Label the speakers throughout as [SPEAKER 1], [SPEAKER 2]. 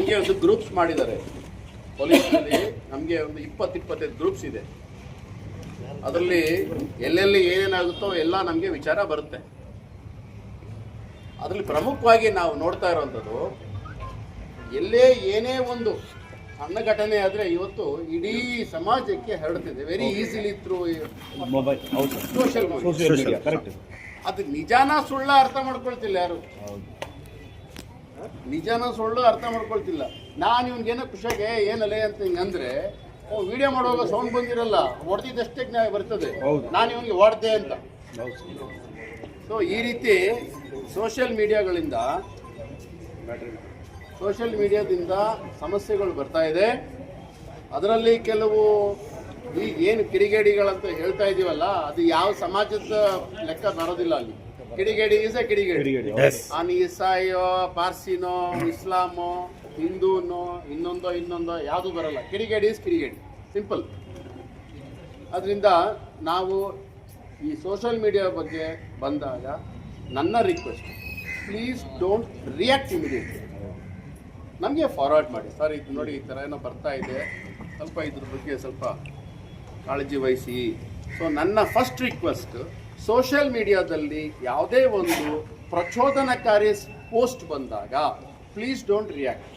[SPEAKER 1] ನಮಗೆ ಒಂದು ಗ್ರೂಪ್ಸ್ ಮಾಡಿದ್ದಾರೆ ಪೊಲೀಸ್ನಲ್ಲಿ. ನಮಗೆ ಒಂದು 20-25 ಗ್ರೂಪ್ಸ್ ಇದೆ. ಅದರಲ್ಲಿ ಎಲ್ಲೆಲ್ಲಿ ಏನೇನಾಗುತ್ತೋ ಎಲ್ಲ ನಮಗೆ ವಿಚಾರ ಬರುತ್ತೆ. ಅದರಲ್ಲಿ ಪ್ರಮುಖವಾಗಿ ನಾವು ನೋಡ್ತಾ ಇರುವಂಥದ್ದು, ಎಲ್ಲೇ ಏನೇ ಒಂದು ಸಣ್ಣ ಘಟನೆ ಆದರೆ ಇವತ್ತು ಇಡೀ ಸಮಾಜಕ್ಕೆ ಹರಡ್ತಿದೆ very easily through
[SPEAKER 2] mobile,
[SPEAKER 1] social
[SPEAKER 2] media. Correct.
[SPEAKER 1] ಅದು ನಿಜಾನ ಸುಳ್ಳ ಅರ್ಥ ಮಾಡ್ಕೊಳ್ತಿಲ್ಲ ಯಾರು. ನಿಜಾನ ಸುಳ್ಳು ಅರ್ಥ ಮಾಡ್ಕೊಳ್ತಿಲ್ಲ. ನಾನು ಇವ್ನಿಗೇನೋ ಖುಷಿಯಾಗೆ ಏನಲ್ಲೇ ಅಂತ ಹಿಂಗಂದ್ರೆ ವಿಡಿಯೋ ಮಾಡುವಾಗ ಸೌಂಡ್ ಬಂದಿರಲ್ಲ, ಹೊಡೆದಿದ್ದಷ್ಟೇ ಬರ್ತದೆ ನಾನು ಇವನಿಗೆ ಹೊಡೆದೆ ಅಂತ. ಸೊ ಈ ರೀತಿ ಸೋಷಿಯಲ್ ಮೀಡಿಯಾದಿಂದ ಸಮಸ್ಯೆಗಳು ಬರ್ತಾ ಇದೆ. ಅದರಲ್ಲಿ ಕೆಲವು ಈಗ ಏನು ಕಿಡಿಗೇಡಿಗಳಂತ ಹೇಳ್ತಾ ಇದೀವಲ್ಲ, ಅದು ಯಾವ ಸಮಾಜದ ಲೆಕ್ಕ ಬರೋದಿಲ್ಲ. ಅಲ್ಲಿ ಕಿಡಿಗೇಡಿ ಈಸ್ ಎ ಕಿಡಿಗೇಡಿ. ಆನ್ ಇಸಾಯಿಯೋ, ಪಾರ್ಸಿನೋ, ಇಸ್ಲಾಮೋ, ಹಿಂದೂನೋ, ಇನ್ನೊಂದೋ ಯಾವುದು ಬರಲ್ಲ. ಕಿಡಿಗೇಡಿ ಈಸ್ ಕಿಡಿಗೇಡಿ, ಸಿಂಪಲ್. ಅದರಿಂದ ನಾವು ಈ ಸೋಷಿಯಲ್ ಮೀಡಿಯಾ ಬಗ್ಗೆ ಬಂದಾಗ ನನ್ನ request, please don't react immediately. ನಮಗೆ ಫಾರ್ವರ್ಡ್ ಮಾಡಿ, ಸರ್ ಇದು ನೋಡಿ ಈ ಥರ ಏನೋ ಬರ್ತಾ ಇದೆ, ಸ್ವಲ್ಪ ಇದ್ರ ಬಗ್ಗೆ ಸ್ವಲ್ಪ ಕಾಳಜಿ ವಹಿಸಿ. ಸೊ ನನ್ನ ಫಸ್ಟ್ ರಿಕ್ವೆಸ್ಟ್, ಸೋಷಿಯಲ್ ಮೀಡಿಯಾದಲ್ಲಿ ಯಾವುದೇ ಒಂದು ಪ್ರಚೋದನಕಾರಿ ಪೋಸ್ಟ್ ಬಂದಾಗ ಪ್ಲೀಸ್ ಡೋಂಟ್ ರಿಯಾಕ್ಟ್.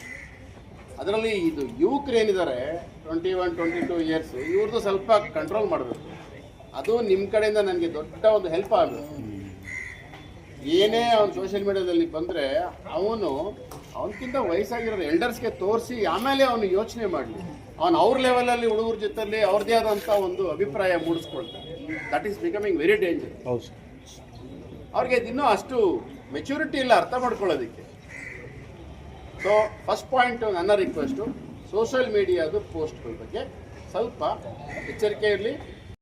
[SPEAKER 1] ಅದರಲ್ಲಿ ಇದು ಯುವಕರೇನಿದ್ದಾರೆ 21-22 ಇಯರ್ಸ್, ಇವ್ರದ್ದು ಸ್ವಲ್ಪ ಕಂಟ್ರೋಲ್ ಮಾಡಬೇಕು. ಅದು ನಿಮ್ಮ ಕಡೆಯಿಂದ ನನಗೆ ದೊಡ್ಡ ಒಂದು ಹೆಲ್ಪ್ ಆಗಬೇಕು. ಏನೇ ಅವನು ಸೋಷಿಯಲ್ ಮೀಡಿಯಾದಲ್ಲಿ ಬಂದರೆ ಅವನಕ್ಕಿಂತ ವಯಸ್ಸಾಗಿರೋ ಎಲ್ಡರ್ಸ್ಗೆ ತೋರಿಸಿ ಆಮೇಲೆ ಅವನು ಯೋಚನೆ ಮಾಡಲಿ. ಅವನು ಅವ್ರ ಲೆವೆಲಲ್ಲಿ ಹುಡುಗರ ಜೊತೆಯಲ್ಲಿ ಅವ್ರದ್ದೇ ಆದಂಥ ಒಂದು ಅಭಿಪ್ರಾಯ ಮೂಡಿಸ್ಕೊಳ್ತಾನೆ. That is becoming very danger. ಅವ್ರಿಗೆ ಇನ್ನೂ ಅಷ್ಟು ಮೆಚುರಿಟಿ ಇಲ್ಲ ಅರ್ಥ ಮಾಡ್ಕೊಳ್ಳೋದಕ್ಕೆ. ಸೊ ಫಸ್ಟ್ ಪಾಯಿಂಟ್ ನನ್ನ ರಿಕ್ವೆಸ್ಟು, ಸೋಷಿಯಲ್ ಮೀಡಿಯಾದು ಪೋಸ್ಟ್ಗಳ ಬಗ್ಗೆ ಸ್ವಲ್ಪ ಎಚ್ಚರಿಕೆ ಇರಲಿ.